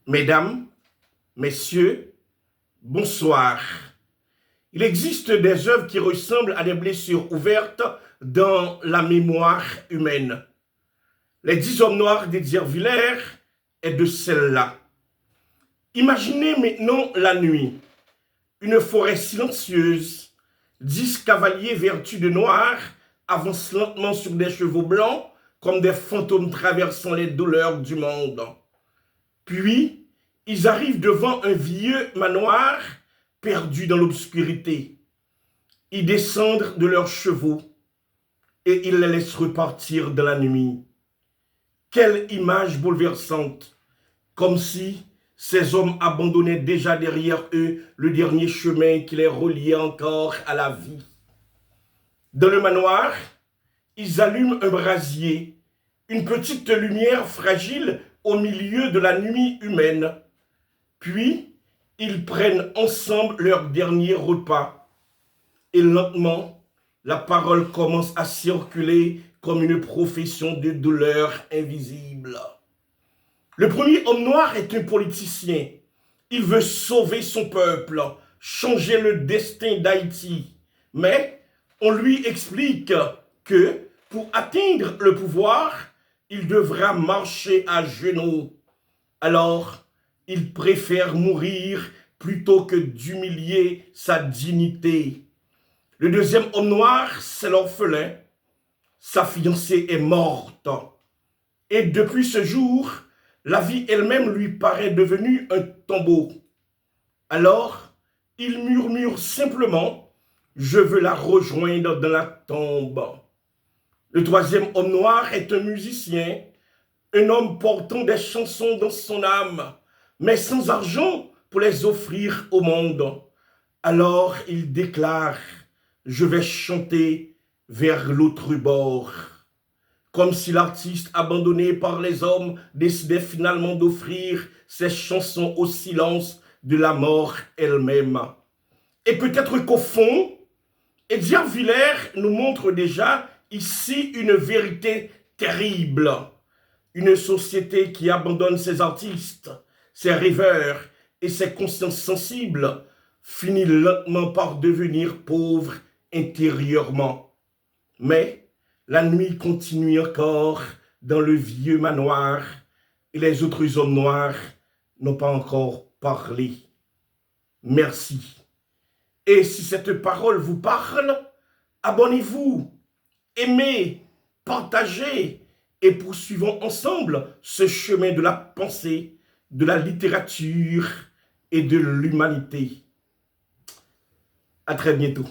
Mesdames, Messieurs, bonsoir. Il existe des œuvres qui ressemblent à des blessures ouvertes dans la mémoire humaine. Les 10 hommes noirs d'Hédière-Villers est de celle-là. Imaginez maintenant la nuit, une forêt silencieuse, 10 cavaliers vêtus de noir avancent lentement sur des chevaux blancs comme des fantômes traversant les douleurs du monde. Puis, ils arrivent devant un vieux manoir perdu dans l'obscurité. Ils descendent de leurs chevaux et ils les laissent repartir dans la nuit. Quelle image bouleversante, comme si ces hommes abandonnaient déjà derrière eux le dernier chemin qui les reliait encore à la vie. Dans le manoir, ils allument un brasier, une petite lumière fragile au milieu de la nuit humaine. Puis, ils prennent ensemble leur dernier repas. Et lentement, la parole commence à circuler comme une profession de douleur invisible. Le premier homme noir est un politicien. Il veut sauver son peuple, changer le destin d'Haïti. Mais on lui explique que pour atteindre le pouvoir, il devra marcher à genoux. Alors, il préfère mourir plutôt que d'humilier sa dignité. Le deuxième homme noir, c'est l'orphelin. Sa fiancée est morte. Et depuis ce jour, la vie elle-même lui paraît devenue un tombeau. Alors, il murmure simplement « Je veux la rejoindre dans la tombe ». Le troisième homme noir est un musicien, un homme portant des chansons dans son âme, mais sans argent pour les offrir au monde. Alors il déclare « Je vais chanter vers l'autre bord ». Comme si l'artiste abandonné par les hommes décidait finalement d'offrir ses chansons au silence de la mort elle-même. Et peut-être qu'au fond, Hédière-Villers nous montre déjà ici une vérité terrible. Une société qui abandonne ses artistes, ses rêveurs et ses consciences sensibles finit lentement par devenir pauvre intérieurement. Mais la nuit continue encore dans le vieux manoir et les autres hommes noirs n'ont pas encore parlé. Merci. Et si cette parole vous parle, abonnez-vous, aimez, partagez et poursuivons ensemble ce chemin de la pensée, de la littérature et de l'humanité. À très bientôt.